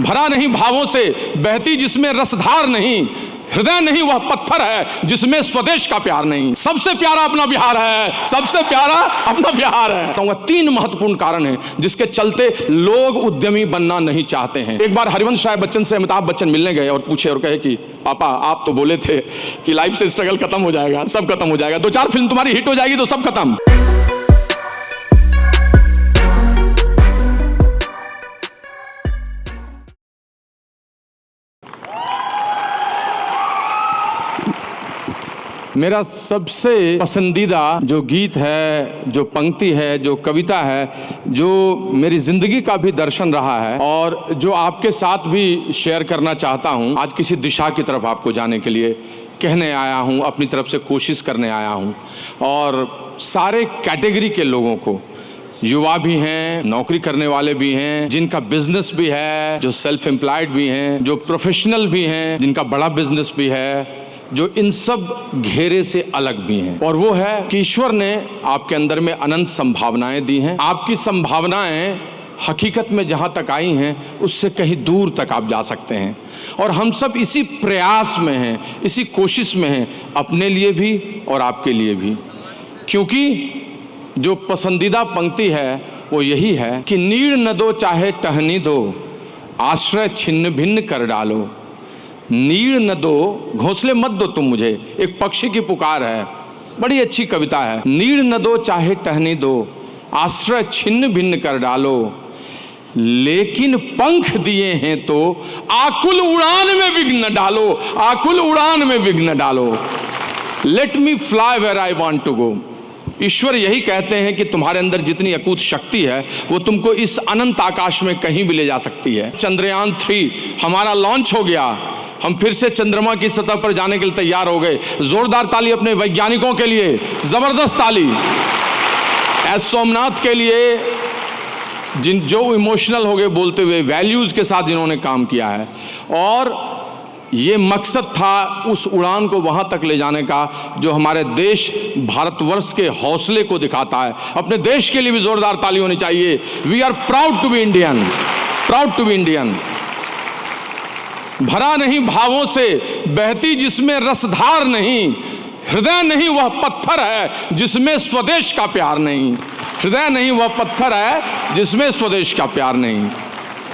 भरा नहीं भावों से, बहती जिसमें रसधार नहीं, हृदय नहीं वह पत्थर है जिसमें स्वदेश का प्यार नहीं। सबसे प्यारा अपना बिहार है, सबसे प्यारा अपना बिहार है। कहूंगा 3 महत्वपूर्ण कारण हैं जिसके चलते लोग उद्यमी बनना नहीं चाहते हैं। एक बार हरिवंश राय बच्चन से अमिताभ बच्चन मिलने गए और पूछे और कहे कि पापा आप तो बोले थे कि लाइफ से स्ट्रगल खत्म हो जाएगा, सब खत्म हो जाएगा, 2-4 फिल्म तुम्हारी हिट हो जाएगी तो सब खत्म। मेरा सबसे पसंदीदा जो गीत है, जो पंक्ति है, जो कविता है, जो मेरी जिंदगी का भी दर्शन रहा है और जो आपके साथ भी शेयर करना चाहता हूं, आज किसी दिशा की तरफ आपको जाने के लिए कहने आया हूं, अपनी तरफ से कोशिश करने आया हूं। और सारे कैटेगरी के लोगों को, युवा भी हैं, नौकरी करने वाले भी हैं, जिनका बिजनेस भी है, जो सेल्फ एम्प्लॉयड भी हैं, जो प्रोफेशनल भी हैं, जिनका बड़ा बिजनेस भी है, जो इन सब घेरे से अलग भी हैं। और वो है कि ईश्वर ने आपके अंदर में अनंत संभावनाएं दी हैं। आपकी संभावनाएं हकीकत में जहां तक आई हैं उससे कहीं दूर तक आप जा सकते हैं। और हम सब इसी प्रयास में हैं, इसी कोशिश में हैं, अपने लिए भी और आपके लिए भी। क्योंकि जो पसंदीदा पंक्ति है वो यही है कि नीड़ न दो चाहे टहनी दो, आश्रय छिन्न भिन्न कर डालो। नीड़ न दो, घोंसले मत दो तुम मुझे, एक पक्षी की पुकार है, बड़ी अच्छी कविता है। नीड़ न दो चाहे टहनी दो, आश्रय छिन्न भिन्न कर डालो, लेकिन पंख दिए हैं तो आकुल उड़ान में विघ्न डालो, आकुल उड़ान में विघ्न डालो। Let me fly where I want to go. ईश्वर यही कहते हैं कि तुम्हारे अंदर जितनी अकूत शक्ति है वो तुमको इस अनंत आकाश में कहीं भी ले जा सकती है। चंद्रयान 3 हमारा लॉन्च हो गया, हम फिर से चंद्रमा की सतह पर जाने के लिए तैयार हो गए। जोरदार ताली अपने वैज्ञानिकों के लिए, जबरदस्त ताली। एस सोमनाथ के लिए, जो इमोशनल हो गए बोलते हुए, वैल्यूज के साथ जिन्होंने काम किया है। और ये मकसद था उस उड़ान को वहां तक ले जाने का जो हमारे देश भारतवर्ष के हौसले को दिखाता है। अपने देश के लिए भी जोरदार ताली होनी चाहिए। We are proud to be Indian, proud to be Indian. भरा नहीं भावों से, बहती जिसमें रसधार नहीं, हृदय नहीं वह पत्थर है जिसमें स्वदेश का प्यार नहीं। हृदय नहीं वह पत्थर है जिसमें स्वदेश का प्यार नहीं।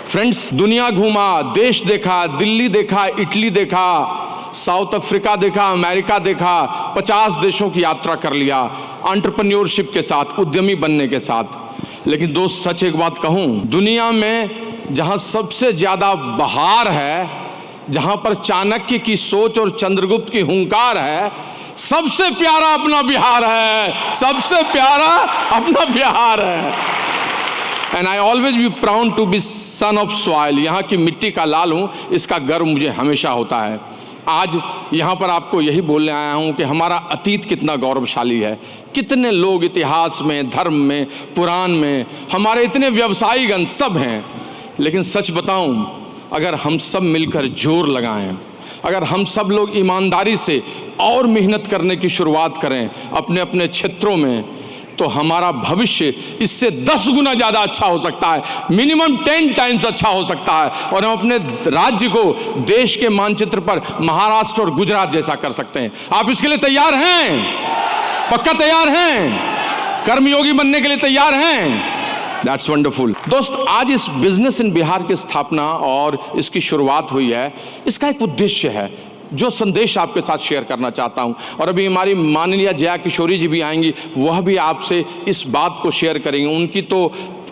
फ्रेंड्स, दुनिया घूमा, देश देखा, दिल्ली देखा, इटली देखा, साउथ अफ्रीका देखा, अमेरिका देखा, 50 देशों की यात्रा कर लिया एंटरप्रेन्योरशिप के साथ, उद्यमी बनने के साथ। लेकिन दोस्त, सच एक बात कहूं, दुनिया में जहां सबसे ज्यादा बहार है, जहां पर चाणक्य की सोच और चंद्रगुप्त की हुंकार है, सबसे प्यारा अपना बिहार है, सबसे प्यारा अपना बिहार है। And I always be proud to be son of soil. यहाँ की मिट्टी का लाल हूँ, इसका गर्व मुझे हमेशा होता है। आज यहाँ पर आपको यही बोलने आया हूँ कि हमारा अतीत कितना गौरवशाली है। कितने लोग इतिहास में, धर्म में, पुराण में, हमारे इतने व्यवसायीगण सब हैं। लेकिन सच बताऊँ, अगर हम सब मिलकर जोर लगाएं, अगर हम सब लोग ईमानदारी से और मेहनत करने की शुरुआत करें अपने अपने क्षेत्रों में, तो हमारा भविष्य इससे 10 गुना ज़्यादा अच्छा हो सकता है, मिनिमम 10 टाइम्स अच्छा हो सकता है। और हम अपने राज्य को देश के मानचित्र पर महाराष्ट्र और गुजरात जैसा कर सकते हैं। आप इसके लिए तैयार हैं? पक्का तैयार हैं? कर्मयोगी बनने के लिए तैयार हैं? That's wonderful. दोस्त, आज इस बिजनेस इन बिहार की स्थापना और इसकी शुरुआत हुई है, इसका एक उद्देश्य है जो संदेश आपके साथ शेयर करना चाहता हूं। और अभी हमारी माननीय जया किशोरी जी भी आएंगी, वह भी आपसे इस बात को शेयर करेंगी।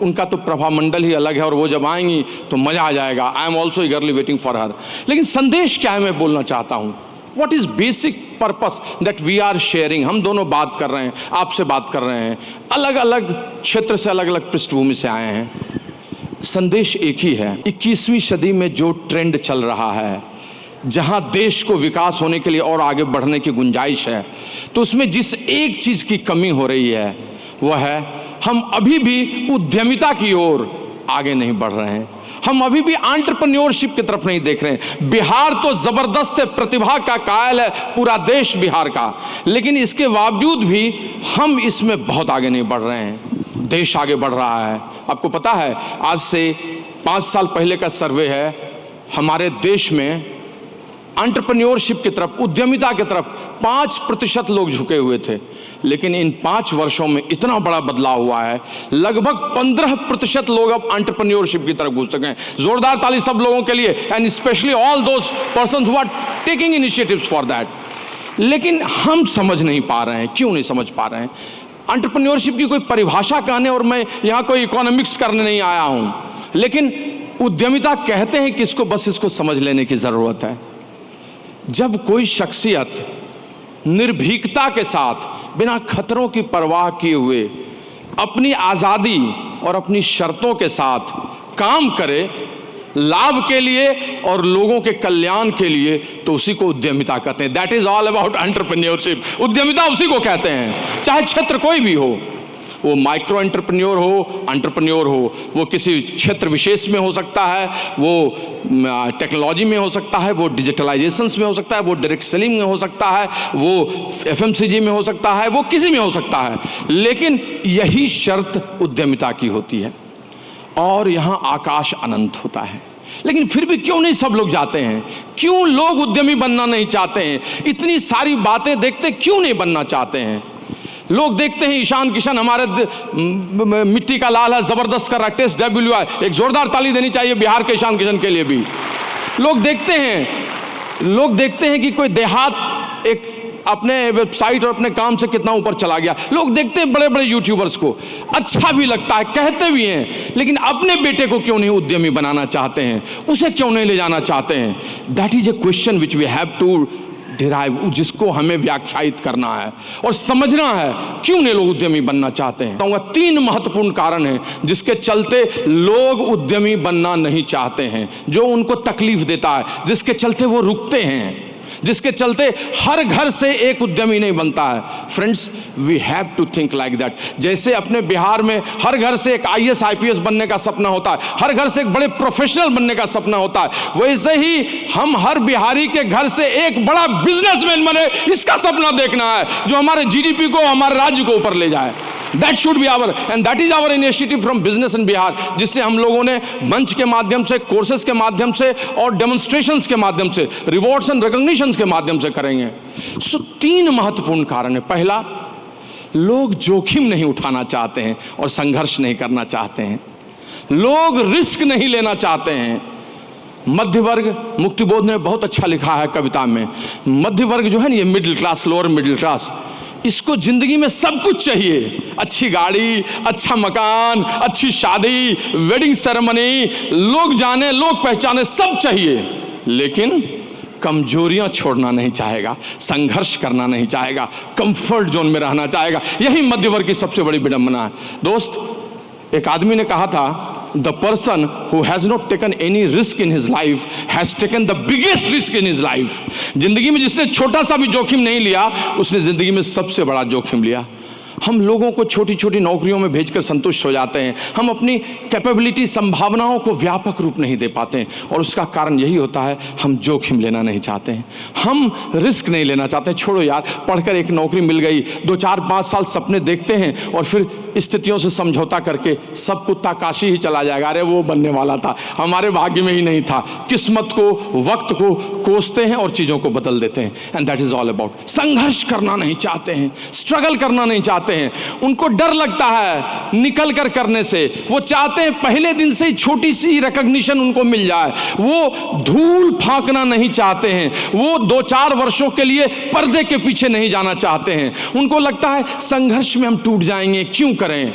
उनका तो प्रभामंडल ही अलग है और वो जब आएंगी तो मज़ा आ जाएगा। I am also ईगरली waiting for her. लेकिन संदेश क्या है मैं बोलना चाहता हूँ। What is basic purpose that we are sharing? हम दोनों बात कर रहे हैं, आपसे बात कर रहे हैं, अलग अलग क्षेत्र से, अलग अलग पृष्ठभूमि से आए हैं। संदेश एक ही है। 21वीं सदी में जो ट्रेंड चल रहा है, जहां देश को विकास होने के लिए और आगे बढ़ने की गुंजाइश है, तो उसमें जिस एक चीज की कमी हो रही है वह है हम अभी भी उद्यमिता की ओर आगे नहीं बढ़ रहे हैं। हम अभी भी एंटरप्रेन्योरशिप की तरफ नहीं देख रहे हैं। बिहार तो जबरदस्त है, प्रतिभा का कायल है पूरा देश बिहार का, लेकिन इसके बावजूद भी हम इसमें बहुत आगे नहीं बढ़ रहे हैं। देश आगे बढ़ रहा है। आपको पता है, आज से 5 साल पहले का सर्वे है, हमारे देश में एंटरप्रेन्योरशिप की तरफ, उद्यमिता की तरफ 5% लोग झुके हुए थे, लेकिन इन 5 वर्षों में इतना बड़ा बदलाव हुआ है, लगभग 15% लोग अब एंटरप्रेन्योरशिप की तरफ घुस चुके हैं। जोरदार ताली सब लोगों के लिए, and specially all those persons who are taking initiatives for that. लेकिन हम समझ नहीं पा रहे हैं, क्यों नहीं समझ पा रहे हैं? एंटरप्रेन्योरशिप की कोई परिभाषा कहने, और मैं यहाँ कोई इकोनॉमिक्स करने नहीं आया हूँ, लेकिन उद्यमिता कहते हैं किसको, बस इसको समझ लेने की ज़रूरत है। जब कोई शख्सियत निर्भीकता के साथ, बिना खतरों की परवाह किए हुए, अपनी आज़ादी और अपनी शर्तों के साथ काम करे लाभ के लिए और लोगों के कल्याण के लिए, तो उसी को उद्यमिता कहते हैं। That is all about entrepreneurship. उद्यमिता उसी को कहते हैं, चाहे क्षेत्र कोई भी हो, वो माइक्रो एंटरप्रेन्योर हो, एंटरप्रेन्योर हो, वो किसी क्षेत्र विशेष में हो सकता है, वो टेक्नोलॉजी में हो सकता है, वो डिजिटलाइजेशंस में हो सकता है, वो डायरेक्ट सेलिंग में हो सकता है, वो एफएमसीजी में हो सकता है, वो किसी में हो सकता है, लेकिन यही शर्त उद्यमिता की होती है। और यहाँ आकाश अनंत होता है। लेकिन फिर भी क्यों नहीं सब लोग जाते हैं? क्यों लोग उद्यमी बनना नहीं चाहते हैं? इतनी सारी बातें देखते क्यों नहीं बनना चाहते हैं? लोग देखते हैं ईशान किशन हमारे मिट्टी का लाल है, जबरदस्त कर रहा है, टेस्ट WI, एक जोरदार ताली देनी चाहिए बिहार के ईशान किशन के लिए भी। लोग देखते हैं कि कोई देहात एक अपने वेबसाइट और अपने काम से कितना ऊपर चला गया। लोग देखते हैं बड़े बड़े यूट्यूबर्स को, अच्छा भी लगता है, कहते भी हैं, लेकिन अपने बेटे को क्यों नहीं उद्यमी बनाना चाहते हैं? उसे क्यों नहीं ले जाना चाहते हैं? That is a question which we have to derive, जिसको हमें व्याख्यायित करना है और समझना है क्यों नहीं लोग उद्यमी बनना चाहते हैं। तो 3 महत्वपूर्ण कारण हैं जिसके चलते लोग उद्यमी बनना नहीं चाहते हैं, जो उनको तकलीफ देता है, जिसके चलते वो रुकते हैं, जिसके चलते हर घर से एक उद्यमी नहीं बनता है। Friends, we have to think like that. जैसे अपने बिहार में हर घर से एक IAS IPS बनने का सपना होता है, हर घर से एक बड़े प्रोफेशनल बनने का सपना होता है, वैसे ही हम हर बिहारी के घर से एक बड़ा बिजनेसमैन बने, इसका सपना देखना है, जो हमारे GDP को, हमारे राज्य को ऊपर ले जाए। That should be our, and that is our initiative from business in Bihar, जिससे हम लोगों ने मंच के माध्यम से, कोर्सेज के माध्यम से और डेमोन्स्ट्रेशंस के माध्यम से, रिवॉर्ड्स एंड रिकॉग्निशंस के माध्यम से करेंगे। 3 महत्वपूर्ण कारण है। पहला, लोग जोखिम नहीं उठाना चाहते हैं और संघर्ष नहीं करना चाहते हैं। लोग रिस्क नहीं लेना चाहते हैं। मध्य वर्ग, मुक्तिबोध ने बहुत अच्छा लिखा है कविता में, मध्य वर्ग जो है ना, ये middle class, lower middle class, इसको जिंदगी में सब कुछ चाहिए, अच्छी गाड़ी, अच्छा मकान, अच्छी शादी, वेडिंग सेरेमनी, लोग जाने, लोग पहचाने, सब चाहिए, लेकिन कमजोरियां छोड़ना नहीं चाहेगा, संघर्ष करना नहीं चाहेगा, कंफर्ट जोन में रहना चाहेगा। यही मध्य वर्ग की सबसे बड़ी विडंबना है। दोस्त, एक आदमी ने कहा था, the person who has not taken any risk in his life has taken the biggest risk in his life। जिंदगी में जिसने छोटा सा भी जोखिम नहीं लिया, उसने जिंदगी में सबसे बड़ा जोखिम लिया। हम लोगों को छोटी छोटी नौकरियों में भेजकर संतुष्ट हो जाते हैं, हम अपनी कैपेबिलिटी, संभावनाओं को व्यापक रूप नहीं दे पाते हैं, और उसका कारण यही होता है, हम जोखिम लेना नहीं चाहते हैं, हम रिस्क नहीं लेना चाहते। छोड़ो यार, पढ़कर एक नौकरी मिल गई, 2 4 5 साल सपने देखते हैं और फिर स्थितियों से समझौता करके सब कुत्ता काशी ही चला जाएगा। अरे वो बनने वाला था, हमारे भाग्य में ही नहीं था। किस्मत को, वक्त को कोसते हैं और चीज़ों को बदल देते हैं। And that is all about, संघर्ष करना नहीं चाहते हैं, स्ट्रगल करना नहीं चाहते हैं, उनको डर लगता है निकल कर करने से। वो चाहते हैं पहले दिन से ही छोटी सी रिकॉग्निशन उनको मिल जाए। वो धूल फांकना नहीं चाहते हैं, वो 2 4 वर्षों के लिए पर्दे के पीछे नहीं जाना चाहते हैं। उनको लगता है संघर्ष में हम टूट जाएंगे, क्यों करें,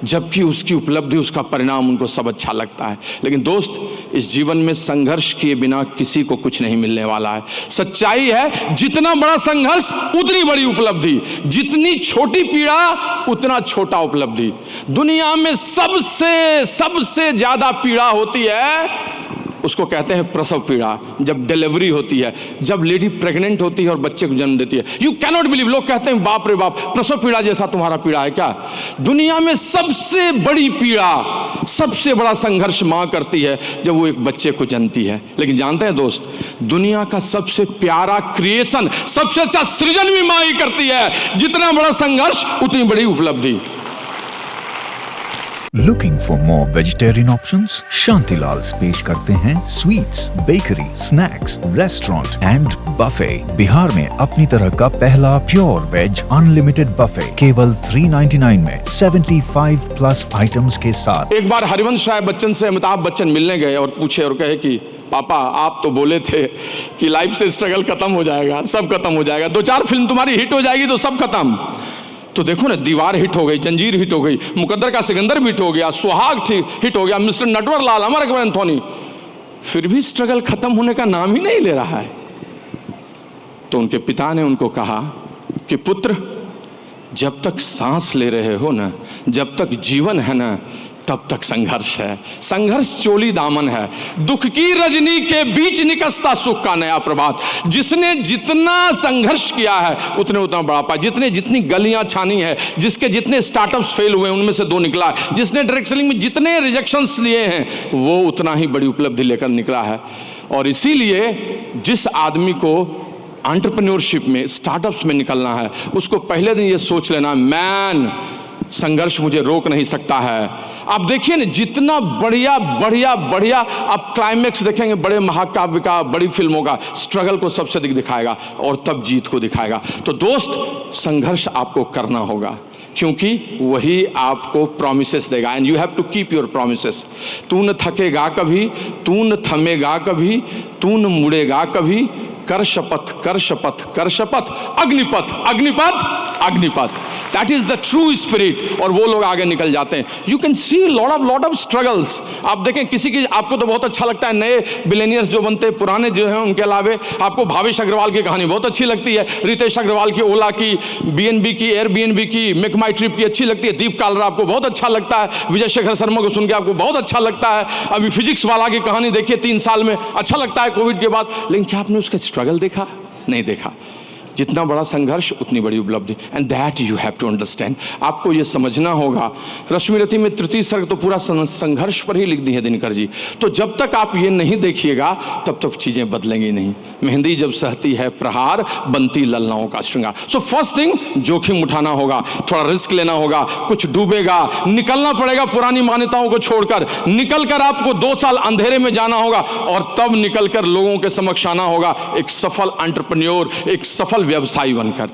जबकि उसकी उपलब्धि, उसका परिणाम उनको सब अच्छा लगता है। लेकिन दोस्त, इस जीवन में संघर्ष किए बिना किसी को कुछ नहीं मिलने वाला है। सच्चाई है, जितना बड़ा संघर्ष उतनी बड़ी उपलब्धि, जितनी छोटी पीड़ा उतना छोटा उपलब्धि। दुनिया में सबसे ज्यादा पीड़ा होती है, उसको कहते हैं प्रसव पीड़ा। जब डिलीवरी होती है, जब लेडी प्रेग्नेंट होती है और बच्चे को जन्म देती है, यू कैनॉट बिलीव, लोग कहते हैं बाप रे बाप, प्रसव पीड़ा जैसा तुम्हारा पीड़ा है क्या? दुनिया में सबसे बड़ी पीड़ा, सबसे बड़ा संघर्ष मां करती है जब वो एक बच्चे को जनती है। लेकिन जानते हैं दोस्त, दुनिया का सबसे प्यारा क्रिएशन, सबसे अच्छा सृजन भी मां ही करती है। जितना बड़ा संघर्ष उतनी बड़ी उपलब्धि। Looking for more vegetarian options? शांतिलाल्स पेश करते हैं sweets, bakery, snacks, restaurant and buffet. Bihar में अपनी तरह का पहला प्योर वेज अनलिमिटेड बफे केवल 399 में 75 प्लस आइटम्स के साथ। एक बार हरिवंश राय बच्चन से अमिताभ बच्चन मिलने गए और पूछे और कहे कि पापा आप तो बोले थे कि लाइफ से स्ट्रगल खत्म हो जाएगा, सब खत्म हो जाएगा, 2-4 फिल्म तुम्हारी हिट हो जाएगी तो सब खत्म। तो देखो ना, दीवार हिट हो गई, जंजीर हिट हो गई, मुकद्दर का सिकंदर भी हिट हो गया, सुहाग हिट हो गया, मिस्टर नटवरलाल, अमर अकबर एंथोनी, फिर भी स्ट्रगल खत्म होने का नाम ही नहीं ले रहा है। तो उनके पिता ने उनको कहा कि पुत्र, जब तक सांस ले रहे हो ना, जब तक जीवन है ना, तब तक संघर्ष है। संघर्ष चोली दामन है, दुख की रजनी के बीच निकसता सुख का नया प्रभात। जिसने जितना संघर्ष किया है उतना बड़ा पाया, जितने जितनी गलियां छानी है, जिसके जितने स्टार्टअप्स फेल हुए उनमें से 2 निकला है, जिसने डायरेक्ट सेलिंग में जितने रिजेक्शंस लिए हैं वो उतना ही बड़ी उपलब्धि लेकर निकला है। और इसीलिए जिस आदमी को एंटरप्रेन्योरशिप में, स्टार्टअप्स में निकलना है, उसको पहले दिन ये सोच लेना, मैन संघर्ष मुझे रोक नहीं सकता है। आप देखिए ना, जितना बढ़िया बढ़िया बढ़िया आप क्लाइमेक्स देखेंगे बड़े महाकाव्य का, बड़ी फिल्मों का, स्ट्रगल को सबसे अधिक दिखाएगा और तब जीत को दिखाएगा। तो दोस्त, संघर्ष आपको करना होगा, क्योंकि वही आपको प्रॉमिसेस देगा। And you have to keep your promises. तू न थकेगा कभी, तू न थमेगा कभी, तू न मुड़ेगा कभी, कर शपथ कर शपथ कर शपथ, Agnipath Agnipath Agnipath. That is the true spirit. और वो लोग आगे निकल जाते हैं। You can see lot of struggles. आप देखें, किसी की, आपको तो बहुत अच्छा लगता है नए बिलियनियर्स जो बनते हैं, पुराने जो हैं उनके अलावे आपको भावेश अग्रवाल की कहानी बहुत अच्छी लगती है, रितेश अग्रवाल की ओला की, BNB की, एयरबीएनबी की, मेक माई ट्रिप की अच्छी लगती है, दीप कालरा आपको बहुत अच्छा लगता है, विजय शेखर शर्मा को सुन के आपको बहुत अच्छा लगता है। अभी फिजिक्स वाला की कहानी देखिए, 3 साल में, अच्छा लगता है कोविड के बाद। लेकिन क्या आपने उसका स्ट्रगल देखा? नहीं देखा। जितना बड़ा संघर्ष उतनी बड़ी उपलब्धि। And that you have to understand. आपको ये समझना होगा। रश्मिरथी में 3 सर्ग तो पूरा संघर्ष पर ही लिख दी है दिनकर जी। तो जब तक आप ये नहीं देखिएगा तब तक चीज़ें बदलेंगी नहीं। मेहंदी जब सहती है प्रहार, बनती ललनाओं का श्रृंगार। सो फर्स्ट थिंग, जोखिम उठाना होगा, थोड़ा रिस्क लेना होगा, कुछ डूबेगा, निकलना पड़ेगा पुरानी मान्यताओं को छोड़कर। निकल कर आपको 2 साल अंधेरे में जाना होगा और तब निकल कर लोगों के समक्ष आना होगा एक सफल एंटरप्रेन्योर, एक सफल व्यवसायी बनकर।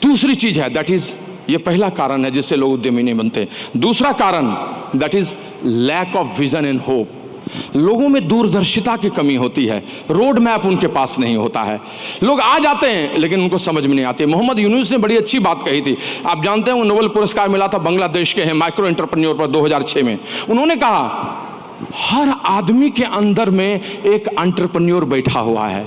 दूसरी चीज है, दैट इज, ये पहला कारण है जिससे लोग उद्यमी नहीं बनते। दूसरा कारण, that is lack of vision and hope. लोगों में दूरदर्शिता की कमी होती है, रोड मैप उनके पास नहीं होता है। लोग आ जाते हैं लेकिन उनको समझ में नहीं आती। मोहम्मद यूनुस ने बड़ी अच्छी बात कही थी, आप जानते हैं, वो नोबेल पुरस्कार मिला था, बांग्लादेश के हैं, माइक्रो एंटरप्रेन्योर पर 2006 में। उन्होंने कहा हर आदमी के अंदर में एक एंटरप्रेन्योर बैठा हुआ है,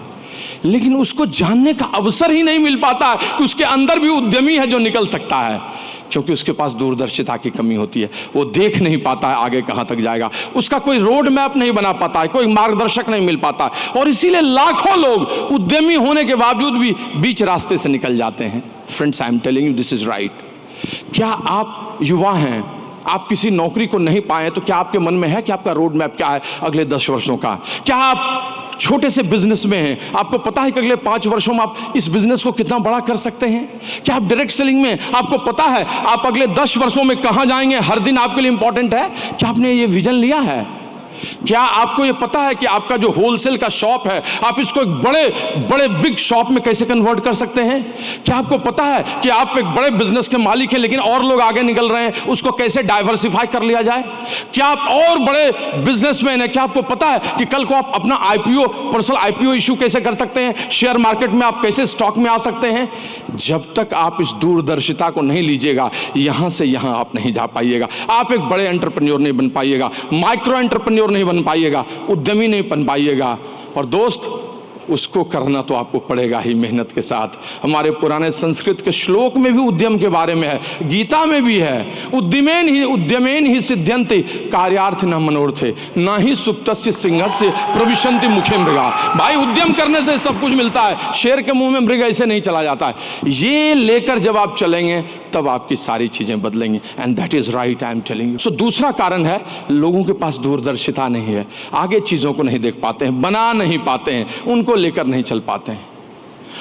लेकिन उसको जानने का अवसर ही नहीं मिल पाता कि उसके अंदर भी उद्यमी है जो निकल सकता है, क्योंकि उसके पास दूरदर्शिता की कमी होती है। वो देख नहीं पाता है आगे कहां तक जाएगा, उसका कोई रोड मैप नहीं बना पाता है, कोई मार्गदर्शक नहीं मिल पाता है। और इसीलिए लाखों लोग उद्यमी होने के बावजूद भी बीच रास्ते से निकल जाते हैं। Friends, I am telling you, this is right. क्या आप युवा हैं, आप किसी नौकरी को नहीं पाए, तो क्या आपके मन में है कि आपका रोड मैप क्या है अगले 10 वर्षों का? क्या आप छोटे से बिजनेस में हैं, आपको पता है कि अगले 5 वर्षों में आप इस बिजनेस को कितना बड़ा कर सकते हैं? क्या आप डायरेक्ट सेलिंग में, आपको पता है आप अगले 10 वर्षों में कहां जाएंगे? हर दिन आपके लिए इंपॉर्टेंट है। क्या आपने ये विजन लिया है? क्या आपको ये पता है कि आपका जो होलसेल का शॉप है, आप इसको एक बड़े बड़े बिग शॉप में कैसे कन्वर्ट कर सकते हैं? क्या आपको पता है कि आप एक बड़े बिजनेस के मालिक हैं लेकिन और लोग आगे निकल रहे हैं, उसको कैसे डाइवर्सिफाई कर लिया जाए? क्या आप और बड़े बिजनेसमैन हैं, क्या आपको पता है कि कल को आप अपना IPO, पर्सनल IPO इशू कैसे कर सकते हैं? शेयर मार्केट में आप कैसे स्टॉक में आ सकते हैं? जब तक आप इस दूरदर्शिता को नहीं लीजिएगा, यहां से यहां आप नहीं जा पाइएगा। आप एक बड़े एंटरप्रेन्योर नहीं बन पाइएगा, माइक्रो एंटरप्रेन्योर नहीं बन पाइएगा, उद्यमी नहीं बन पाइएगा। और दोस्त, उसको करना तो आपको पड़ेगा ही मेहनत के साथ। हमारे पुराने संस्कृत के श्लोक में भी उद्यम के बारे में है, गीता में भी है, उद्यमेन ही सिद्ध्यन्ति कार्यार्थ न मनोरथे न ही सुप्तस्य सिंहस्य प्रविशन्ति मुखे मृगा। भाई, उद्यम करने से सब कुछ मिलता है, शेर के मुंह में मृग ऐसे नहीं चला जाता है। ये लेकर जब आप चलेंगे तब आपकी सारी चीजें बदलेंगी। And that is right, I am telling you. So दूसरा कारण है, लोगों के पास दूरदर्शिता नहीं है, आगे चीजों को नहीं देख पाते हैं, बना नहीं पाते हैं, उनको लेकर नहीं चल पाते हैं।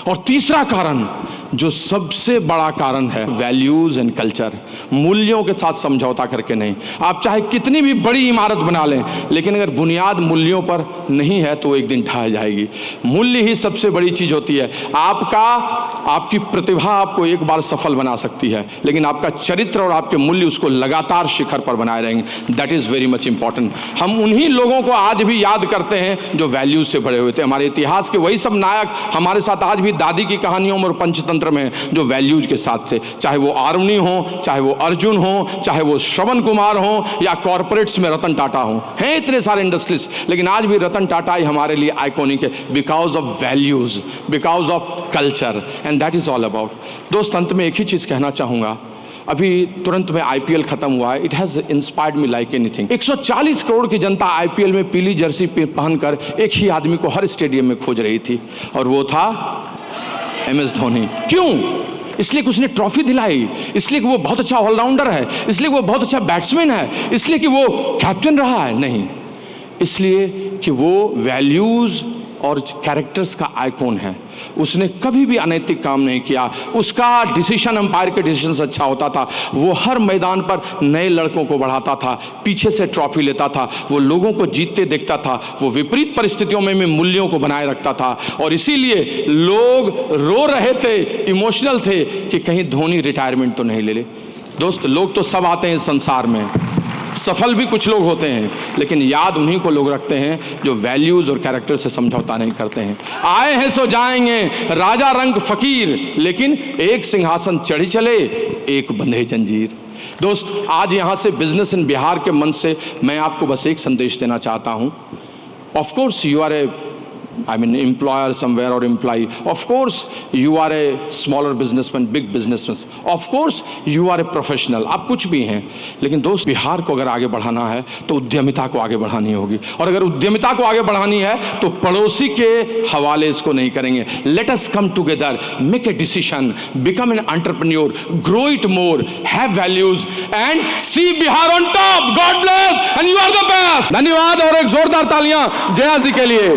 और तीसरा कारण, जो सबसे बड़ा कारण है, वैल्यूज एंड कल्चर, मूल्यों के साथ समझौता करके नहीं। आप चाहे कितनी भी बड़ी इमारत बना लें, लेकिन अगर बुनियाद मूल्यों पर नहीं है तो एक दिन ढह जाएगी। मूल्य ही सबसे बड़ी चीज होती है। आपकी प्रतिभा आपको एक बार सफल बना सकती है, लेकिन आपका चरित्र और आपके मूल्य उसको लगातार शिखर पर बनाए रहेंगे। That is very much important. हम उन्हीं लोगों को आज भी याद करते हैं जो वैल्यूज से भरे हुए थे। हमारे इतिहास के वही सब नायक हमारे साथ आज भी दादी की कहानियों में और पंचतंत्र में जो वैल्यूज के साथ थे, चाहे वो आरुणि हो, चाहे वो अर्जुन हो, चाहे वो श्रवण कुमार हो, या कॉर्पोरेट्स में रतन टाटा हो। हैं इतने सारे इंडस्ट्रियलिस्ट, लेकिन आज भी रतन टाटा ही हमारे लिए आइकॉनिक है, because of values, because of culture, and that is all about. दोस्त, अंत में एक ही चीज कहना चाहूंगा। अभी तुरंत में आईपीएल खत्म हुआ है। It has inspired me like anything. 140 crore की जनता आईपीएल में पीली जर्सी पहनकर एक ही आदमी को हर स्टेडियम में खोज रही थी, और वो था MS धोनी। क्यों? इसलिए कि उसने ट्रॉफी दिलाई, इसलिए कि वो बहुत अच्छा ऑलराउंडर है, इसलिए कि वो बहुत अच्छा बैट्समैन है, इसलिए कि वो कैप्टन रहा है? नहीं, इसलिए कि वो वैल्यूज और कैरेक्टर्स का आइकॉन है। उसने कभी भी अनैतिक काम नहीं किया। उसका डिसीजन अंपायर के डिसीजन से अच्छा होता था। वो हर मैदान पर नए लड़कों को बढ़ाता था, पीछे से ट्रॉफी लेता था, वो लोगों को जीतते देखता था, वो विपरीत परिस्थितियों में मूल्यों को बनाए रखता था। और इसीलिए लोग रो रहे थे, इमोशनल थे कि कहीं धोनी रिटायरमेंट तो नहीं ले ले। दोस्त, लोग तो सब आते हैं इस संसार में, सफल भी कुछ लोग होते हैं, लेकिन याद उन्हीं को लोग रखते हैं जो वैल्यूज और कैरेक्टर से समझौता नहीं करते हैं। आए हैं सो जाएंगे, राजा रंग फकीर, लेकिन एक सिंहासन चढ़ी चले, एक बंधे जंजीर। दोस्त, आज यहां से बिजनेस इन बिहार के मंच से मैं आपको बस एक संदेश देना चाहता हूं। Of course you are employer somewhere or employee. Of course you are a smaller businessman, big businessman. Of course you are a professional. आप कुछ भी हैं, लेकिन दोस्त, बिहार को अगर आगे बढ़ाना है तो उद्यमिता को आगे बढ़ानी होगी, और अगर उद्यमिता को आगे बढ़ानी है तो पड़ोसी के हवाले इसको नहीं करेंगे। Let us come together, make a decision, become an entrepreneur, grow it more, have values and see Bihar on top. God bless and you are the best. धन्यवाद, और एक जोरदार तालियां जया जी के लिए।